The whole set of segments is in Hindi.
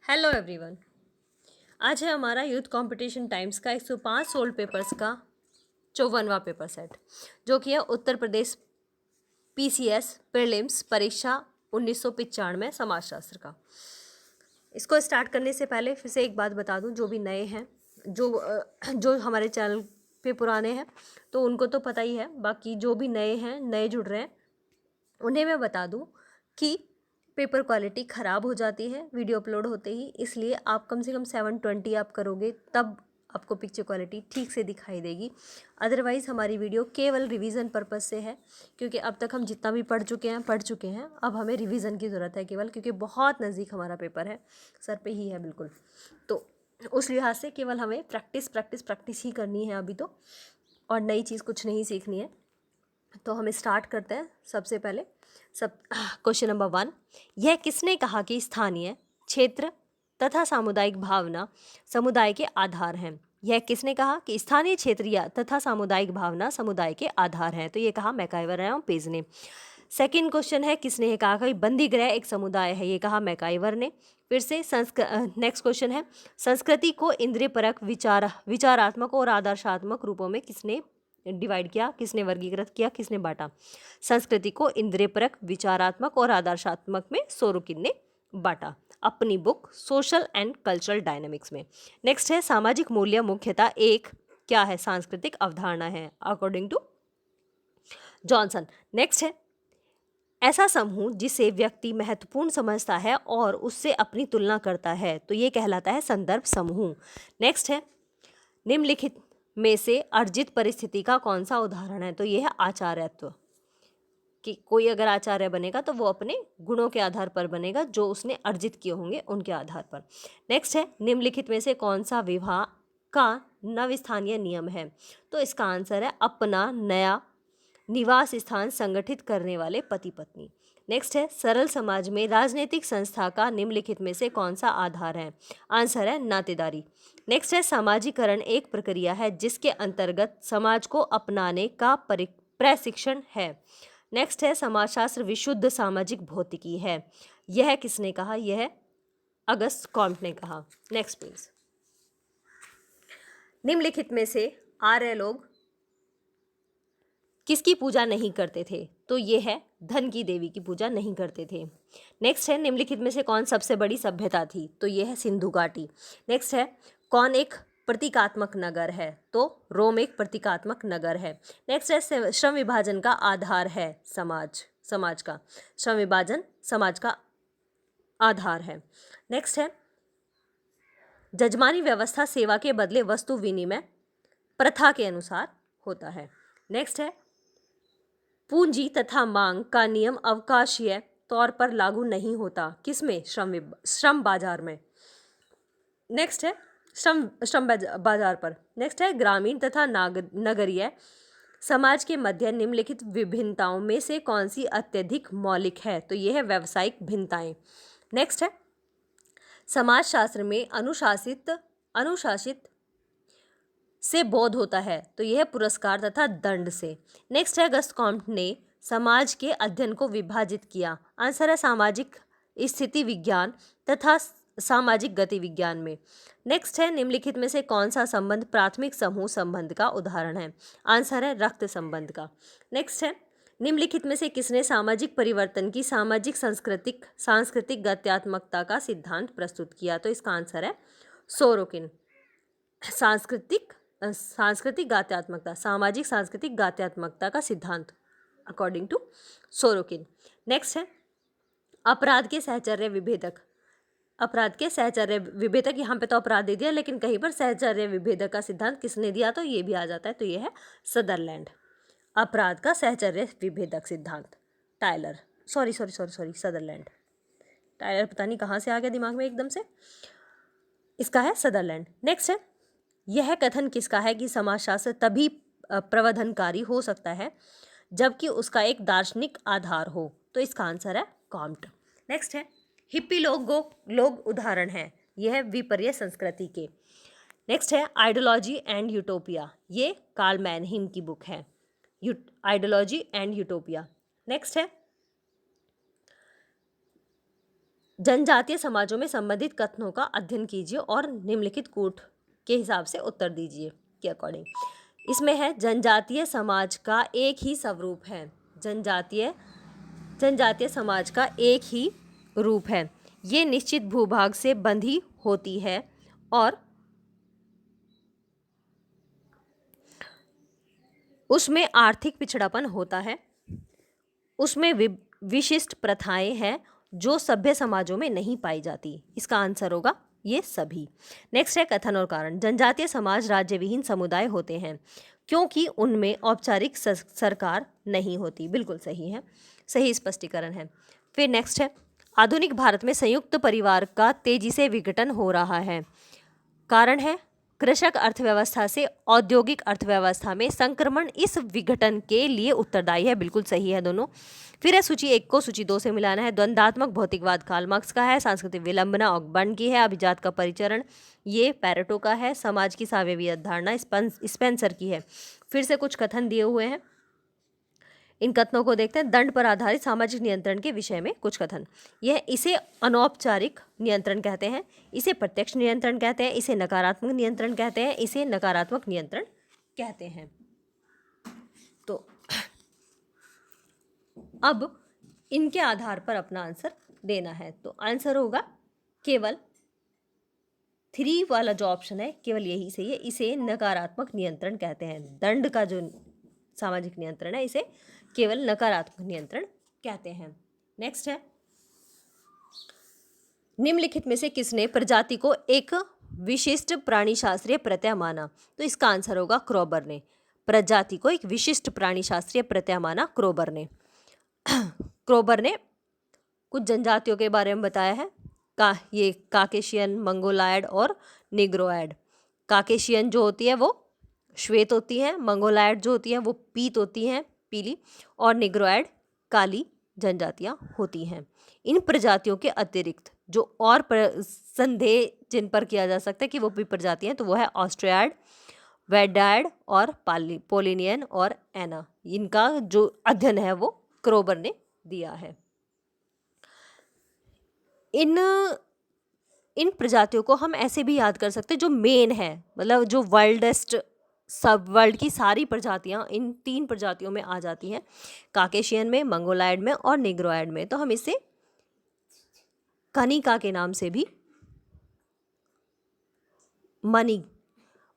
Hello everyone. आज है हमारा यूथ कंपटीशन टाइम्स का 105 सोल्ड पेपर्स का 54वां पेपर सेट, जो कि है उत्तर प्रदेश पीसीएस प्रीलिम्स परीक्षा 1995 समाजशास्त्र का। इसको स्टार्ट करने से पहले फिर से एक बात बता दूं, जो भी नए हैं, जो हमारे चैनल पे पुराने हैं तो उनको तो पता ही है, बाकी जो भी नए हैं, नए जुड़ रहे हैं, उन्हें मैं बता दूं कि पेपर क्वालिटी ख़राब हो जाती है वीडियो अपलोड होते ही, इसलिए आप कम से कम 720 आप करोगे तब आपको पिक्चर क्वालिटी ठीक से दिखाई देगी। अदरवाइज़ हमारी वीडियो केवल रिवीजन पर्पस से है, क्योंकि अब तक हम जितना भी पढ़ चुके हैं, अब हमें रिवीजन की ज़रूरत है केवल, क्योंकि बहुत नज़दीक हमारा पेपर है, सर पे ही है बिल्कुल। तो उस लिहाज से केवल हमें प्रैक्टिस ही करनी है अभी तो, और नई चीज़ कुछ नहीं सीखनी है। तो हम स्टार्ट करते हैं। सबसे पहले क्वेश्चन नंबर 1, यह किसने कहा कि स्थानीय क्षेत्र तथा सामुदायिक भावना समुदाय के आधार हैं? यह किसने कहा कि स्थानीय क्षेत्र या तथा सामुदायिक भावना समुदाय के आधार हैं? तो ये कहा मैकाइवर एवं पेज ने। सेकंड क्वेश्चन है, किसने कहा कि बंदी गृह एक समुदाय है? ये कहा मैकाइवर ने। फिर से नेक्स्ट क्वेश्चन है, संस्कृति को इंद्रिय परक विचारात्मक और आदर्शात्मक रूपों में किसने डिवाइड किया, किसने वर्गीकृत किया, किसने बांटा? संस्कृति को इंद्रियपरक विचारात्मक और आदर्शात्मक में सोरोकिन ने बांटा अपनी book social and cultural dynamics में। नेक्स्ट है, सामाजिक मूल्य मुख्यतः एक क्या है? सांस्कृतिक अवधारणा है अकॉर्डिंग टू जॉनसन। नेक्स्ट है, ऐसा समूह जिसे व्यक्ति महत्वपूर्ण समझता है और उससे अपनी तुलना करता है, तो ये कहलाता है संदर्भ समूह। नेक्स्ट है, निम्नलिखित में से अर्जित परिस्थिति का कौन सा उदाहरण है? तो यह है आचार्यत्व, कि कोई अगर आचार्य बनेगा तो वो अपने गुणों के आधार पर बनेगा, जो उसने अर्जित किए होंगे उनके आधार पर। नेक्स्ट है, निम्नलिखित में से कौन सा विवाह का नवस्थानीय नियम है? तो इसका आंसर है अपना नया निवास स्थान संगठित करने वाले पति पत्नी। नेक्स्ट है, सरल समाज में राजनीतिक संस्था का निम्नलिखित में से कौन सा आधार है? आंसर है नातेदारी। नेक्स्ट है, समाजीकरण एक प्रक्रिया है जिसके अंतर्गत समाज को अपनाने का प्रशिक्षण है। नेक्स्ट है, समाजशास्त्र विशुद्ध सामाजिक भौतिकी है। यह किसने कहा? यह अगस्त कॉम्ट ने कहा। नेक्स्ट प्लीज, निम्नलिखित में से आर्य लोग किसकी पूजा नहीं करते थे? तो ये है धन की देवी की पूजा नहीं करते थे। नेक्स्ट है, निम्नलिखित में से कौन सबसे बड़ी सभ्यता थी? तो ये है सिंधु घाटी। नेक्स्ट है, कौन एक प्रतीकात्मक नगर है? तो रोम एक प्रतीकात्मक नगर है। नेक्स्ट है, श्रम विभाजन का आधार है समाज का श्रम विभाजन समाज का आधार है। नेक्स्ट है, जजमानी व्यवस्था सेवा के बदले वस्तु विनिमय प्रथा के अनुसार होता है। नेक्स्ट है, पूंजी तथा मांग का नियम अवकाशीय तौर पर लागू नहीं होता। किसमें? श्रम बाजार में। नेक्स्ट है, श्रम बाजार पर। नेक्स्ट है, ग्रामीण तथा नगरीय समाज के मध्य निम्नलिखित विभिन्नताओं में से कौन सी अत्यधिक मौलिक है? तो यह है व्यावसायिक भिन्नताएं। नेक्स्ट है, समाजशास्त्र में अनुशासित से बोध होता है, तो यह पुरस्कार तथा दंड से। नेक्स्ट है, अगस्त कॉम्ट ने समाज के अध्ययन को विभाजित किया। आंसर है सामाजिक स्थिति विज्ञान तथा सामाजिक गति विज्ञान में। नेक्स्ट है, निम्नलिखित में से कौन सा संबंध प्राथमिक समूह संबंध का उदाहरण है? आंसर है रक्त संबंध का। नेक्स्ट है, निम्नलिखित में से किसने सामाजिक परिवर्तन की सांस्कृतिक गत्यात्मकता का सिद्धांत प्रस्तुत किया? तो इसका आंसर है सोरोकिन। सांस्कृतिक गात्यात्मकता, सामाजिक सांस्कृतिक गात्यात्मकता का सिद्धांत अकॉर्डिंग टू सोरोकिन। नेक्स्ट है, अपराध के सहचर्य विभेदक, यहाँ पे तो अपराध दे दिया लेकिन कहीं पर सहचर्य विभेदक का सिद्धांत किसने दिया? तो ये भी आ जाता है, तो ये है सदरलैंड। अपराध का सहचर्य विभेदक सिद्धांत टायलर, सदरलैंड। टायलर पता नहीं कहाँ से आ गया दिमाग में एकदम से, इसका है सदरलैंड। नेक्स्ट है, यह कथन किसका है कि समाजशास्त्र तभी प्रवर्धनकारी हो सकता है जबकि उसका एक दार्शनिक आधार हो? तो इसका आंसर है कॉम्ट। नेक्स्ट है, हिप्पी लोग उदाहरण है, यह है विपर्य संस्कृति के। नेक्स्ट है, आइडियोलॉजी एंड यूटोपिया, ये कार्ल मैनहीम की बुक है, आइडियोलॉजी एंड यूटोपिया। नेक्स्ट है, जनजातीय समाजों में संबंधित कथनों का अध्ययन कीजिए और निम्नलिखित कूट के हिसाब से उत्तर दीजिए के अकॉर्डिंग। इसमें है जनजातीय समाज का एक ही स्वरूप है। जनजातीय समाज का एक ही रूप है। ये निश्चित भूभाग से बंधी होती है और उसमें आर्थिक पिछड़ापन होता है। उसमें विशिष्ट प्रथाएं हैं जो सभ्य समाजों में नहीं पाई जाती। इसका आंसर होगा ये सभी। नेक्स्ट है कथन और कारण। जनजातीय समाज राज्य विहीन समुदाय होते हैं क्योंकि उनमें औपचारिक सरकार नहीं होती। बिल्कुल सही है, सही स्पष्टीकरण है। फिर नेक्स्ट है आधुनिक भारत में संयुक्त परिवार का तेजी से विघटन हो रहा है। कारण है कृषक अर्थव्यवस्था से औद्योगिक अर्थव्यवस्था में संक्रमण इस विघटन के लिए उत्तरदायी है। बिल्कुल सही है दोनों। फिर है सूची 1 को सूची 2 से मिलाना है। द्वंद्वात्मक भौतिकवाद कार्ल मार्क्स का है। सांस्कृतिक विलंबना ऑकबर्न की है। अभिजात का परिचरण ये पैरेटो का है। समाज की सावेवी अवधारणा स्पेंसर की है। फिर से कुछ कथन दिए हुए हैं, इन कथनों को देखते हैं। दंड पर आधारित सामाजिक नियंत्रण के विषय में कुछ कथन। यह इसे अनौपचारिक नियंत्रण कहते हैं, इसे प्रत्यक्ष नियंत्रण कहते हैं, इसे नकारात्मक नियंत्रण कहते हैं, इसे नकारात्मक नियंत्रण कहते हैं। तो अब इनके आधार पर अपना आंसर देना है। तो आंसर होगा केवल 3 वाला जो ऑप्शन है केवल यही सही है। इसे नकारात्मक नियंत्रण कहते हैं। दंड का जो सामाजिक नियंत्रण है इसे केवल नकारात्मक नियंत्रण कहते हैं। नेक्स्ट है निम्नलिखित में से किसने प्रजाति को एक विशिष्ट प्राणी शास्त्रीय प्रत्यय माना? तो इसका आंसर होगा क्रोबर ने। प्रजाति को एक विशिष्ट प्राणी शास्त्रीय प्रत्यय माना क्रोबर ने। क्रोबर ने कुछ जनजातियों के बारे में बताया है। ये काकेशियन, मंगोलायड और निग्रोयड। काकेशियन जो होती है वो श्वेत होती है, मंगोलायड जो होती है वो पीत होती हैं, पीली, और निग्रोयड काली जनजातियां होती हैं। इन प्रजातियों के अतिरिक्त जो और संदेह जिन पर किया जा सकता है कि वो भी प्रजातियां, तो वो है ऑस्ट्रियाड, वेडायड और पोलिनियन और एना। इनका जो अध्ययन है वो क्रोबर ने दिया है। इन प्रजातियों को हम ऐसे भी याद कर सकते हैं जो मेन है, मतलब जो वर्ल्डेस्ट, सब वर्ल्ड की सारी प्रजातियां इन 3 प्रजातियों में आ जाती हैं, काकेशियन में, मंगोलायड में और निग्रोयड में। तो हम इसे कनिका के नाम से भी,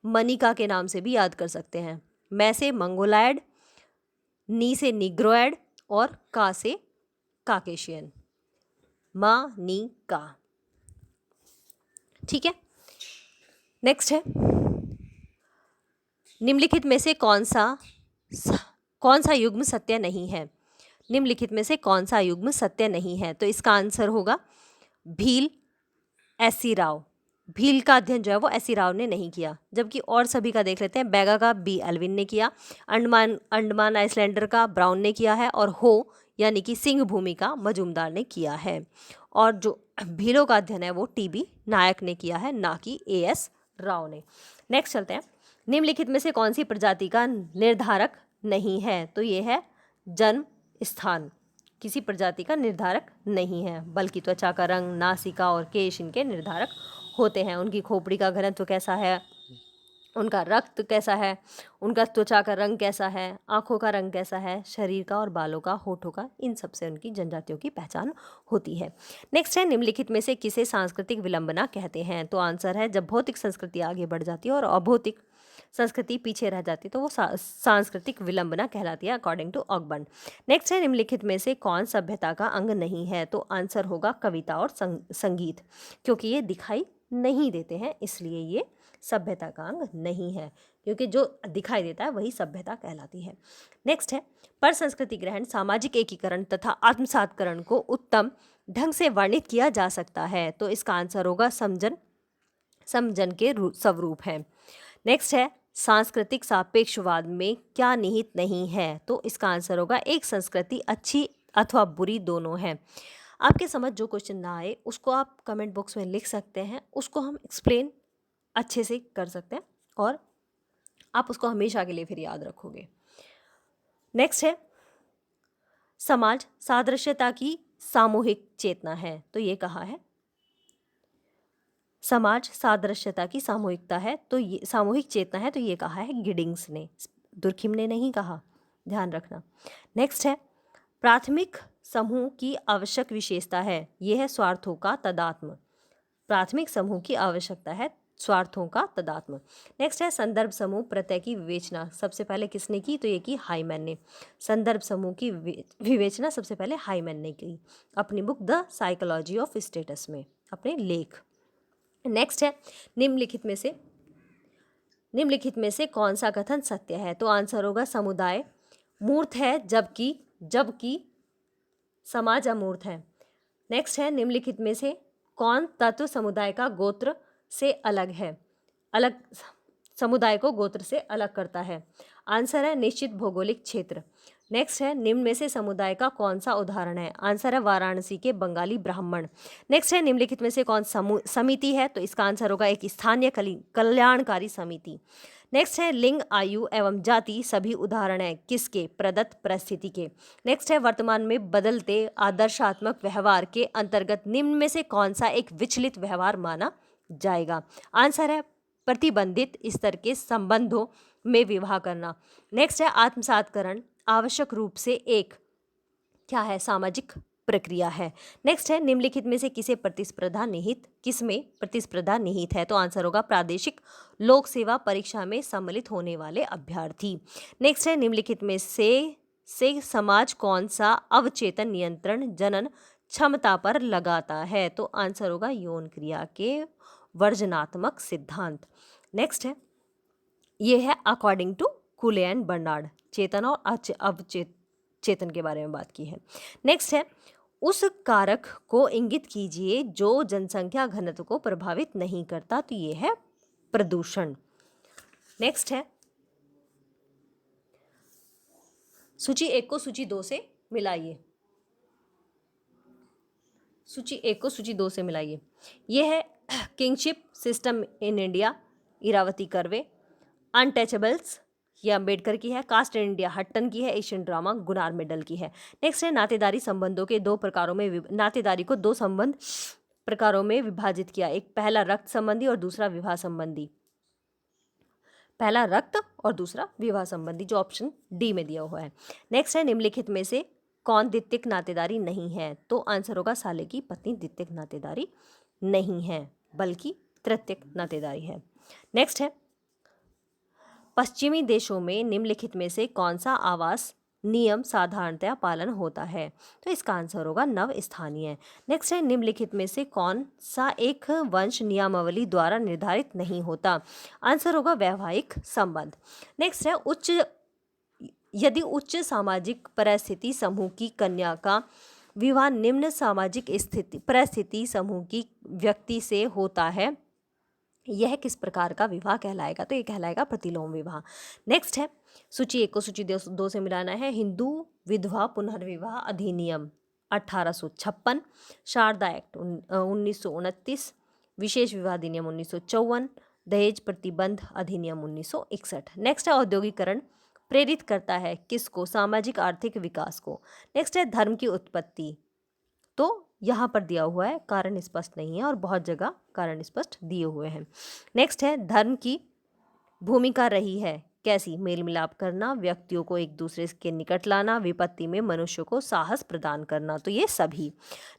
मनिका के नाम से भी याद कर सकते हैं। मैं से मंगोलायड, नी से निग्रोयड और का से काकेशियन। मनिका। ठीक है। नेक्स्ट है निम्नलिखित में से कौन सा युग्म सत्य नहीं है? निम्नलिखित में से कौन सा युग्म सत्य नहीं है? तो इसका आंसर होगा भील, एस.सी. राव। भील का अध्ययन जो है वो एस.सी. राव ने नहीं किया, जबकि और सभी का देख लेते हैं। बैगा का बी. एल्विन ने किया, अंडमान आइसलैंडर का ब्राउन ने किया है, और हो यानी कि सिंह भूमि का मजूमदार ने किया है। और जो भीलों का अध्ययन है वो टी.बी. नायक ने किया है, ना कि ए.एस. राव ने। नेक्स्ट चलते हैं। निम्नलिखित में से कौन सी प्रजाति का निर्धारक नहीं है? तो ये है जन्म स्थान। किसी प्रजाति का निर्धारक नहीं है, बल्कि त्वचा का रंग, नासिका और केश इनके निर्धारक होते हैं। उनकी खोपड़ी का घनत्व कैसा है, उनका रक्त कैसा है, उनका त्वचा का रंग कैसा है, आँखों का रंग कैसा है, शरीर का और बालों का, होठों का, इन सब से उनकी जनजातियों की पहचान होती है। नेक्स्ट है निम्नलिखित में से किसे सांस्कृतिक विलंबना कहते हैं? तो आंसर है जब भौतिक संस्कृति आगे बढ़ जाती है और अभौतिक संस्कृति पीछे रह जाती है तो वो सांस्कृतिक विलंबना कहलाती है अकॉर्डिंग टू ऑकबर्न। नेक्स्ट है निम्नलिखित में से कौन सभ्यता का अंग नहीं है? तो आंसर होगा कविता और संगीत, क्योंकि ये दिखाई नहीं देते हैं इसलिए ये सभ्यता का अंग नहीं है, क्योंकि जो दिखाई देता है वही सभ्यता कहलाती है। नेक्स्ट है पर संस्कृति ग्रहण, सामाजिक एकीकरण तथा आत्मसातकरण को उत्तम ढंग से वर्णित किया जा सकता है। तो इसका आंसर होगा समजन के स्वरूप है। नेक्स्ट है सांस्कृतिक सापेक्षवाद में क्या निहित नहीं है? तो इसका आंसर होगा एक संस्कृति अच्छी अथवा बुरी दोनों है। आपके समझ जो क्वेश्चन ना आए उसको आप कमेंट बॉक्स में लिख सकते हैं, उसको हम एक्सप्लेन अच्छे से कर सकते हैं और आप उसको हमेशा के लिए फिर याद रखोगे। नेक्स्ट है समाज सादृश्यता की सामूहिक चेतना है, तो ये कहा है। समाज सादृश्यता की सामूहिकता है, तो ये सामूहिक चेतना है, तो ये कहा है गिडिंग्स ने, दुर्खिम ने नहीं कहा, ध्यान रखना। नेक्स्ट है प्राथमिक समूह की आवश्यक विशेषता है, यह है स्वार्थों का तदात्म। प्राथमिक समूह की आवश्यकता है स्वार्थों का तदात्म। नेक्स्ट है संदर्भ समूह प्रत्यय की विवेचना, सबसे पहले किसने की, तो ये की हाइमैन ने। संदर्भ समूह की विवेचना सबसे पहले हाइमैन ने की अपनी book the psychology of status में, अपने लेख। नेक्स्ट है निम्नलिखित में से कौन सा कथन सत्य है, तो आंसर होगा समुदाय मूर्त है जबकि समाज अमूर्त है। नेक्स्ट है निम्नलिखित में से कौन तत्व समुदाय का गोत्र से अलग है, समुदाय को गोत्र से अलग करता है, आंसर है निश्चित भौगोलिक क्षेत्र। नेक्स्ट है निम्न में से समुदाय का कौन सा उदाहरण है, आंसर है वाराणसी के बंगाली ब्राह्मण। नेक्स्ट है निम्नलिखित में से कौन समिति है, तो इसका आंसर होगा एक स्थानीय कल्याणकारी समिति। नेक्स्ट है लिंग आयु एवं जाति सभी उदाहरण है किसके, प्रदत्त परिस्थिति के। नेक्स्ट है वर्तमान में बदलते आदर्शात्मक व्यवहार के अंतर्गत निम्न में से कौन सा एक विचलित व्यवहार माना जाएगा, आंसर है प्रतिबंधित स्तर के संबंधों में विवाह करना। नेक्स्ट है आत्मसातकरण आवश्यक रूप से एक क्या है, सामाजिक प्रक्रिया है। नेक्स्ट है निम्नलिखित में से किसमें प्रतिस्पर्धा निहित है, तो आंसर होगा प्रादेशिक लोक सेवा परीक्षा में सम्मिलित होने वाले अभ्यर्थी। नेक्स्ट है निम्नलिखित में से समाज कौन सा अवचेतन नियंत्रण जनन क्षमता पर लगाता है, तो आंसर होगा यौन क्रिया के वर्जनात्मक सिद्धांत। नेक्स्ट है ये है अकॉर्डिंग टू कुले एंड बर्नार्ड, चेतन और अवचेतन के बारे में बात की है। नेक्स्ट है उस कारक को इंगित कीजिए जो जनसंख्या घनत्व को प्रभावित नहीं करता, तो ये है प्रदूषण। नेक्स्ट है सूची 1 को सूची 2 से मिलाइए, सूची 1 को सूची 2 से मिलाइए। ये है kinship system in India, Irawati Karve. Untouchables ये अम्बेडकर की है। कास्ट इन इंडिया हट्टन की है। एशियन ड्रामा गुनार मेडल की है। नेक्स्ट है नातेदारी संबंधों के दो प्रकारों में नातेदारी को दो संबंध प्रकारों में विभाजित किया, एक पहला रक्त संबंधी और दूसरा विवाह संबंधी। पहला रक्त और दूसरा विवाह संबंधी, जो ऑप्शन डी में दिया हुआ है। नेक्स्ट है निम्नलिखित में से कौन द्वितीयक नातेदारी नहीं है, तो आंसर होगा साले की पत्नी द्वितीयक नातेदारी नहीं है बल्कि तृतीयक नातेदारी है। नेक्स्ट है पश्चिमी देशों में निम्नलिखित में से कौन सा आवास नियम साधारणतया पालन होता है, तो इसका आंसर होगा नव स्थानीय। नेक्स्ट है निम्नलिखित में से कौन सा एक वंश नियमावली द्वारा निर्धारित नहीं होता, आंसर होगा वैवाहिक संबंध। नेक्स्ट है यदि उच्च सामाजिक परिस्थिति समूह की कन्या का विवाह निम्न सामाजिक परिस्थिति समूह की व्यक्ति से होता है, यह किस प्रकार का विवाह कहलाएगा, तो ये कहलाएगा प्रतिलोम विवाह। नेक्स्ट है सूची 1 को सूची 2 से मिलाना है। हिंदू विधवा पुनर्विवाह अधिनियम 1856, शारदा एक्ट 1929, विशेष विवाह अधिनियम 1954, दहेज प्रतिबंध अधिनियम 1961। नेक्स्ट है औद्योगिकरण प्रेरित करता है किसको, सामाजिक आर्थिक विकास को। नेक्स्ट है धर्म की उत्पत्ति, तो यहाँ पर दिया हुआ है, कारण स्पष्ट नहीं है और बहुत जगह कारण स्पष्ट दिए हुए हैं। नेक्स्ट है धर्म की भूमिका रही है कैसी, मेल मिलाप करना, व्यक्तियों को एक दूसरे के निकट लाना, विपत्ति में मनुष्य को साहस प्रदान करना, तो ये सभी।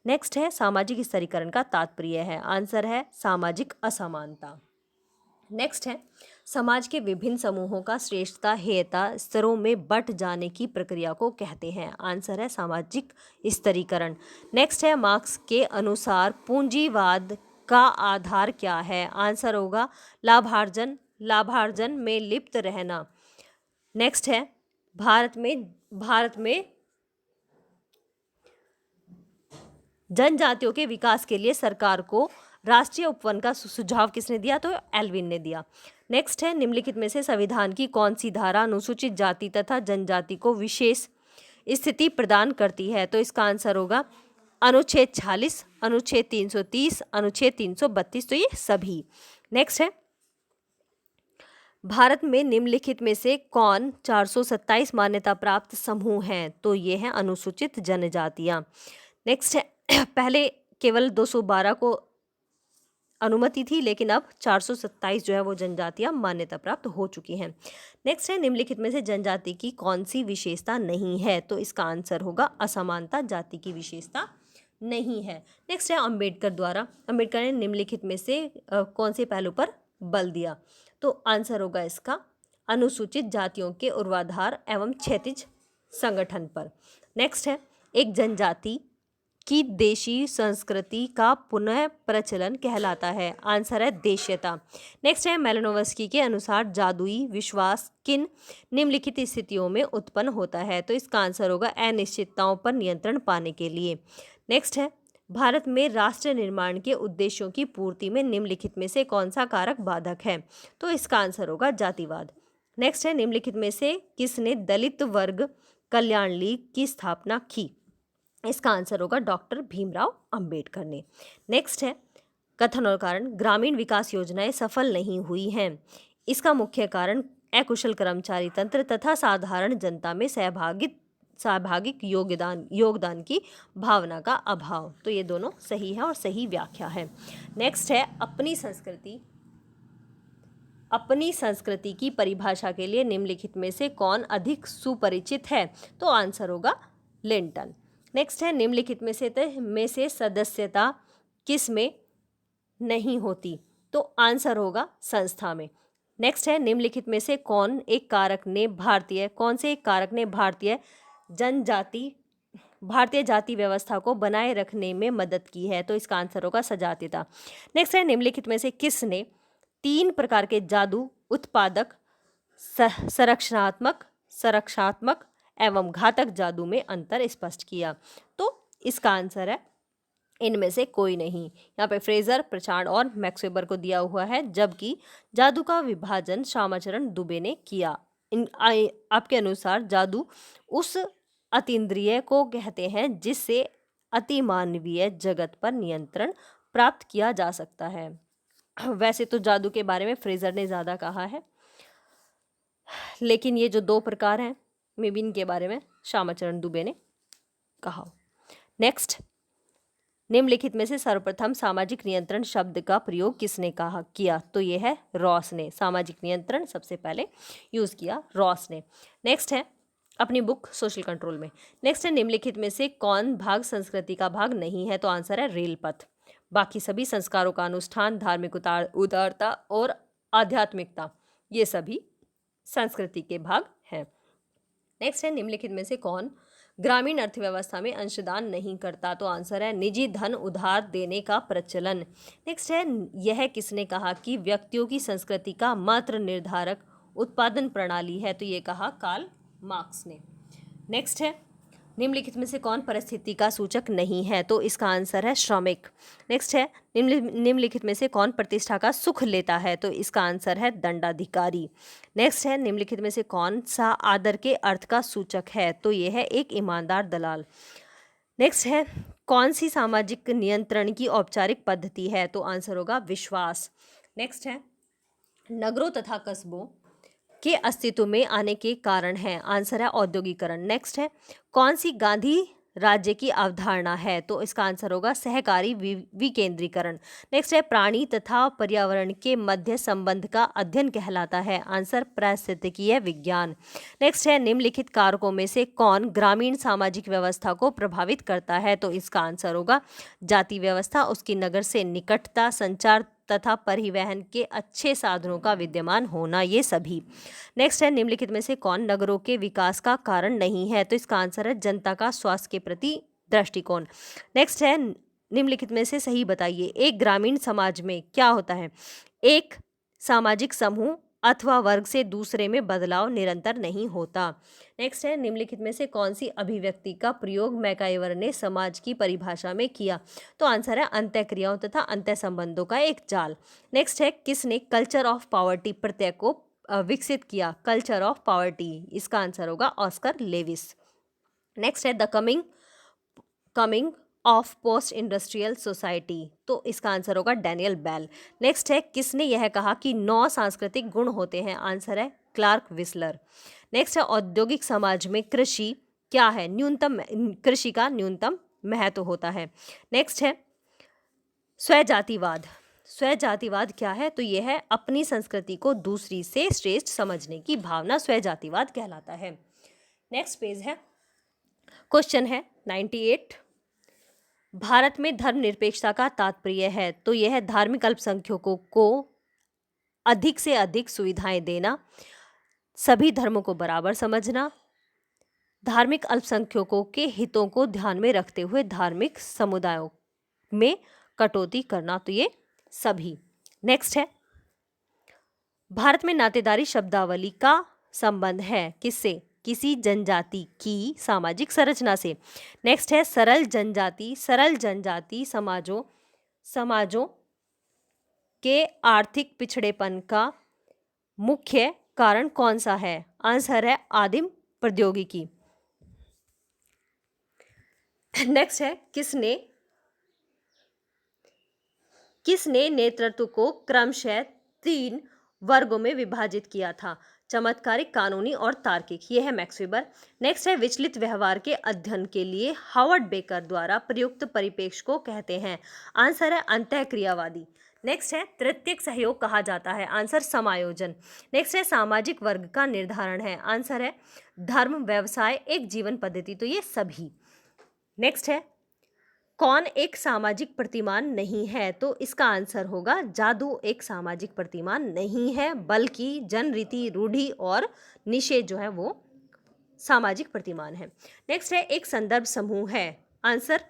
नेक्स्ट है सामाजिक स्तरीकरण का तात्पर्य है, आंसर है सामाजिक असमानता। नेक्स्ट है समाज के विभिन्न समूहों का श्रेष्ठता हेयता स्तरों में बंट जाने की प्रक्रिया को कहते हैं, आंसर है सामाजिक स्तरीकरण। नेक्स्ट है मार्क्स के अनुसार पूंजीवाद का आधार क्या है, आंसर होगा लाभार्जन में लिप्त रहना। नेक्स्ट है भारत में जनजातियों के विकास के लिए सरकार को राष्ट्रीय उपवन का सुझाव किसने दिया, तो एल्विन ने दिया। नेक्स्ट है निम्नलिखित में से संविधान की कौन सी धारा अनुसूचित जाति तथा जनजाति को विशेष स्थिति प्रदान करती है, तो इसका आंसर होगा अनुच्छेद 46, अनुच्छेद 330, अनुच्छेद 332, तो ये सभी। नेक्स्ट है भारत में निम्नलिखित में से कौन 427 मान्यता प्राप्त समूह हैं, तो ये हैं अनुसूचित जनजातियाँ। नेक्स्ट है पहले केवल 212 को अनुमति थी, लेकिन अब 427 जो है वो जनजातियां मान्यता प्राप्त हो चुकी हैं। नेक्स्ट है निम्नलिखित में से जनजाति की कौन सी विशेषता नहीं है, तो इसका आंसर होगा असमानता जाति की विशेषता नहीं है। नेक्स्ट है अंबेडकर ने निम्नलिखित में से कौन से पहलू पर बल दिया, तो आंसर होगा इसका अनुसूचित जातियों के ऊर्ध्वाधर एवं क्षैतिज संगठन पर। नेक्स्ट है एक जनजाति की देशी संस्कृति का पुनः प्रचलन कहलाता है, आंसर है देशीयता। नेक्स्ट है मेलानोव्स्की के अनुसार जादुई विश्वास किन निम्नलिखित स्थितियों में उत्पन्न होता है, तो इसका आंसर होगा अनिश्चितताओं पर नियंत्रण पाने के लिए। नेक्स्ट है भारत में राष्ट्र निर्माण के उद्देश्यों की पूर्ति में निम्नलिखित में से कौन सा कारक बाधक है, तो इसका आंसर होगा जातिवाद। नेक्स्ट है निम्नलिखित में से किसने दलित वर्ग कल्याण लीग की स्थापना की, इसका आंसर होगा डॉक्टर भीमराव अंबेडकर ने। नेक्स्ट है कथन और कारण, ग्रामीण विकास योजनाएं सफल नहीं हुई हैं, इसका मुख्य कारण अकुशल कर्मचारी तंत्र तथा साधारण जनता में सहभागिक योगदान की भावना का अभाव, तो ये दोनों सही है और सही व्याख्या है। नेक्स्ट है अपनी संस्कृति की परिभाषा के लिए निम्नलिखित में से कौन अधिक सुपरिचित है, तो आंसर होगा लिंटन। नेक्स्ट है निम्नलिखित में से सदस्यता किस में नहीं होती, तो आंसर होगा संस्था में। नेक्स्ट है निम्नलिखित में से कौन से एक कारक ने भारतीय जाति व्यवस्था को बनाए रखने में मदद की है, तो इसका आंसर होगा सजातीयता। नेक्स्ट है निम्नलिखित में से किसने 3 प्रकार के जादू उत्पादक, संरक्षणात्मक एवं घातक जादू में अंतर स्पष्ट किया, तो इसका आंसर है इनमें से कोई नहीं। यहाँ पे फ्रेजर, प्रचांड और मैक्सवेबर को दिया हुआ है, जबकि जादू का विभाजन श्यामाचरण दुबे ने किया। आपके अनुसार जादू उस अतीन्द्रिय को कहते हैं जिससे अतिमानवीय जगत पर नियंत्रण प्राप्त किया जा सकता है। वैसे तो जादू के बारे में फ्रेजर ने ज़्यादा कहा है, लेकिन ये जो 2 प्रकार हैं मे बी इनके बारे में श्यामाचरण दुबे ने कहा। नेक्स्ट निम्नलिखित में से सर्वप्रथम सामाजिक नियंत्रण शब्द का प्रयोग किसने किया, तो ये है रॉस ने। सामाजिक नियंत्रण सबसे पहले यूज़ किया रॉस ने। नेक्स्ट है अपनी बुक सोशल कंट्रोल में। नेक्स्ट है निम्नलिखित में से कौन भाग संस्कृति का भाग नहीं है, तो आंसर है रेल पथ। बाकी सभी संस्कारों का अनुष्ठान, धार्मिक उदारता और आध्यात्मिकता, ये सभी संस्कृति के भाग हैं। नेक्स्ट है निम्नलिखित में से कौन ग्रामीण अर्थव्यवस्था में अंशदान नहीं करता, तो आंसर है निजी धन उधार देने का प्रचलन। नेक्स्ट है यह किसने कहा कि व्यक्तियों की संस्कृति का मात्र निर्धारक उत्पादन प्रणाली है, तो ये कहा कार्ल मार्क्स ने। नेक्स्ट है निम्नलिखित में से कौन परिस्थिति का सूचक नहीं है, तो इसका आंसर है श्रमिक। नेक्स्ट है निम्नलिखित में से कौन प्रतिष्ठा का सुख लेता है, तो इसका आंसर है दंडाधिकारी। नेक्स्ट है निम्नलिखित में से कौन सा आदर के अर्थ का सूचक है, तो ये है एक ईमानदार दलाल। नेक्स्ट है कौन सी सामाजिक नियंत्रण की औपचारिक पद्धति है, तो आंसर होगा विश्वास। नेक्स्ट है नगरों तथा कस्बों के अस्तित्व में आने के कारण है, आंसर है औद्योगिकरण। नेक्स्ट है कौन सी गांधी राज्य की अवधारणा है, तो इसका आंसर होगा सहकारी विकेंद्रीकरण। नेक्स्ट है प्राणी तथा पर्यावरण के मध्य संबंध का अध्ययन कहलाता है, आंसर पारिस्थितिकीय विज्ञान। नेक्स्ट है निम्नलिखित कारकों में से कौन ग्रामीण सामाजिक व्यवस्था को प्रभावित करता है, तो इसका आंसर होगा जाति व्यवस्था, उसकी नगर से निकटता, संचार तथा परिवहन के अच्छे साधनों का विद्यमान होना, ये सभी। नेक्स्ट है निम्नलिखित में से कौन नगरों के विकास का कारण नहीं है, तो इसका आंसर है जनता का स्वास्थ्य के प्रति दृष्टिकोण। नेक्स्ट है निम्नलिखित में से सही बताइए, एक ग्रामीण समाज में क्या होता है, एक सामाजिक समूह अथवा वर्ग से दूसरे में बदलाव निरंतर नहीं होता। नेक्स्ट है निम्नलिखित में से कौन सी अभिव्यक्ति का प्रयोग मैकाइवर ने समाज की परिभाषा में किया, तो आंसर है अंतःक्रियाओं तथा अंतः संबंधों का एक जाल। नेक्स्ट है किसने कल्चर ऑफ पॉवर्टी प्रत्यय को विकसित किया, कल्चर ऑफ पॉवर्टी, इसका आंसर होगा ऑस्कर लेविस। नेक्स्ट है the coming of post industrial society, तो इसका आंसर होगा डैनियल बेल। नेक्स्ट है किसने यह कहा कि 9 सांस्कृतिक गुण होते हैं, आंसर है क्लार्क विस्लर। नेक्स्ट है औद्योगिक समाज में कृषि क्या है, कृषि का न्यूनतम महत्व होता है। नेक्स्ट है स्वजातिवाद। स्वजातिवाद क्या है? तो यह है अपनी संस्कृति को दूसरी से श्रेष्ठ समझने की भावना स्वजातिवाद कहलाता है। नेक्स्ट पेज है, क्वेश्चन है 98। भारत में धर्मनिरपेक्षता का तात्पर्य है, तो यह धार्मिक अल्पसंख्यकों को अधिक से अधिक सुविधाएं देना, सभी धर्मों को बराबर समझना, धार्मिक अल्पसंख्यकों के हितों को ध्यान में रखते हुए धार्मिक समुदायों में कटौती करना, तो ये सभी। नेक्स्ट है भारत में नातेदारी शब्दावली का संबंध है किससे? किसी जनजाति की सामाजिक संरचना से। नेक्स्ट है सरल जनजाति समाजों के आर्थिक पिछड़ेपन का मुख्य कारण कौन सा है? आंसर है आदिम प्रौद्योगिकी। नेक्स्ट है किसने नेतृत्व को क्रमशः 3 वर्गों में विभाजित किया था? चमत्कारिक, कानूनी और तार्किक। यह है मैक्स वेबर। नेक्स्ट है विचलित व्यवहार के अध्ययन के लिए हावर्ड बेकर द्वारा प्रयुक्त परिप्रेक्ष्य को कहते हैं। आंसर है अंतःक्रियावादी। नेक्स्ट है तृतीयक सहयोग कहा जाता है। आंसर समायोजन। नेक्स्ट है सामाजिक वर्ग का निर्धारण है। आंसर है धर्म, व्यवसाय, एक जीवन पद्धति, तो ये सभी। नेक्स्ट है कौन एक सामाजिक प्रतिमान नहीं है? तो इसका आंसर होगा जादू एक सामाजिक प्रतिमान नहीं है, बल्कि जनरीति, रूढ़ि और निषेध जो है वो सामाजिक प्रतिमान है। नेक्स्ट है एक संदर्भ समूह है। आंसर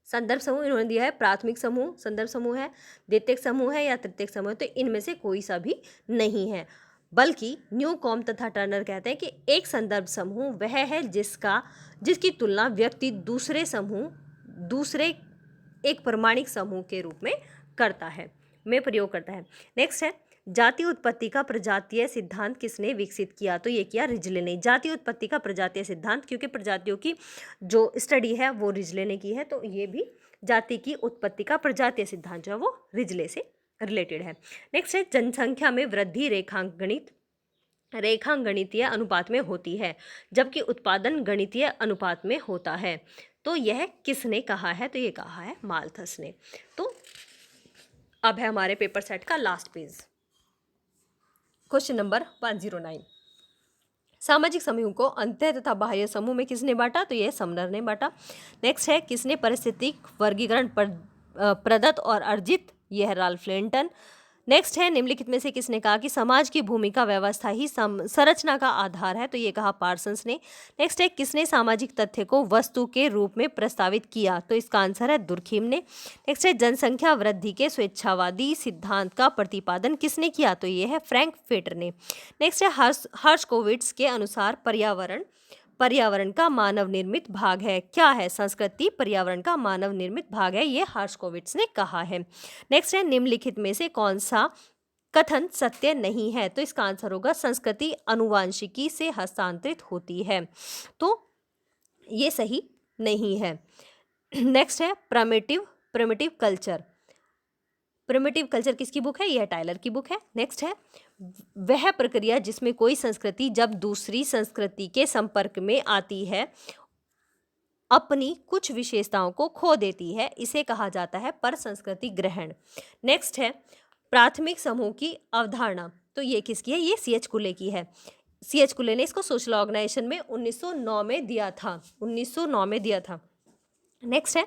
संदर्भ समूह इन्होंने दिया है प्राथमिक समूह संदर्भ समूह है, द्वितीयक समूह है या तृतीयक समूह है, तो इनमें से कोई सा भी नहीं है। बल्कि न्यूकॉम तथा टर्नर कहते हैं कि एक संदर्भ समूह वह है जिसकी तुलना व्यक्ति दूसरे एक प्रमाणिक समूह के रूप में प्रयोग करता है। नेक्स्ट है जातीय उत्पत्ति का प्रजातीय सिद्धांत किसने विकसित किया? तो ये किया रिजले ने। जातीय उत्पत्ति का प्रजातीय सिद्धांत, क्योंकि प्रजातियों की जो स्टडी है वो रिजले ने की है, तो ये भी जाति की उत्पत्ति का प्रजातीय सिद्धांत जो है वो रिजले से रिलेटेड है। नेक्स्ट है जनसंख्या में वृद्धि रेखांगणितीय अनुपात में होती है, जबकि उत्पादन गणितीय अनुपात में होता है। तो यह किसने कहा है? तो ये कहा है माल्थस ने। तो अब है हमारे पेपर सेट का लास्ट पेज, क्वेश्चन नंबर 109। सामाजिक समूह को अंतः तथा बाह्य समूह में किसने बांटा? तो यह समनर ने बांटा। नेक्स्ट है किसने पारिस्थितिक वर्गीकरण प्रदत्त और अर्जित? यह है राल्फ लेंटन। नेक्स्ट है निम्नलिखित में से किसने कहा कि समाज की भूमिका व्यवस्था ही संरचना का आधार है? तो ये कहा पार्सन्स ने। नेक्स्ट है किसने सामाजिक तथ्य को वस्तु के रूप में प्रस्तावित किया? तो इसका आंसर है दुर्खिम ने। नेक्स्ट है जनसंख्या वृद्धि के स्वेच्छावादी सिद्धांत का प्रतिपादन किसने किया? तो ये है फ्रैंक फेटर ने। नेक्स्ट है हर्शकोविट्ज के अनुसार पर्यावरण का मानव निर्मित भाग है। क्या है? संस्कृति पर्यावरण का मानव निर्मित भाग है, ये हर्शकोविट्ज ने कहा है। नेक्स्ट है निम्नलिखित में से कौन सा कथन सत्य नहीं है? तो इसका आंसर होगा संस्कृति अनुवांशिकी से हस्तांतरित होती है, तो ये सही नहीं है। नेक्स्ट है प्रिमिटिव कल्चर किसकी बुक है? यह टाइलर की बुक है। नेक्स्ट है वह प्रक्रिया जिसमें कोई संस्कृति जब दूसरी संस्कृति के संपर्क में आती है अपनी कुछ विशेषताओं को खो देती है, इसे कहा जाता है पर संस्कृति ग्रहण। नेक्स्ट है प्राथमिक समूह की अवधारणा, तो ये किसकी है? ये C.H. कुले की है। C.H. कुले ने इसको सोशल ऑर्गेनाइजेशन में 1909 में दिया था। नेक्स्ट है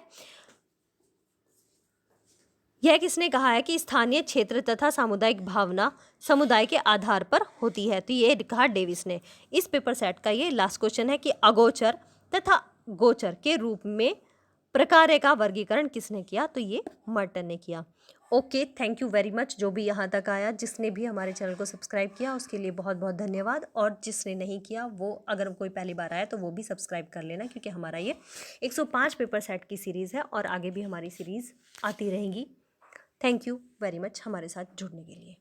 यह किसने कहा है कि स्थानीय क्षेत्र तथा सामुदायिक भावना समुदाय के आधार पर होती है? तो ये कहा डेविस ने। इस पेपर सेट का ये लास्ट क्वेश्चन है कि अगोचर तथा गोचर के रूप में प्रकार्य का वर्गीकरण किसने किया? तो ये मर्टन ने किया। Okay, thank you very much. जो भी यहाँ तक आया, जिसने भी हमारे चैनल को सब्सक्राइब किया उसके लिए बहुत बहुत धन्यवाद, और जिसने नहीं किया वो अगर कोई पहली बार आया तो वो भी सब्सक्राइब कर लेना, क्योंकि हमारा ये 105 पेपर सेट की सीरीज़ है और आगे भी हमारी सीरीज़ आती रहेंगी। थैंक यू वेरी मच हमारे साथ जुड़ने के लिए।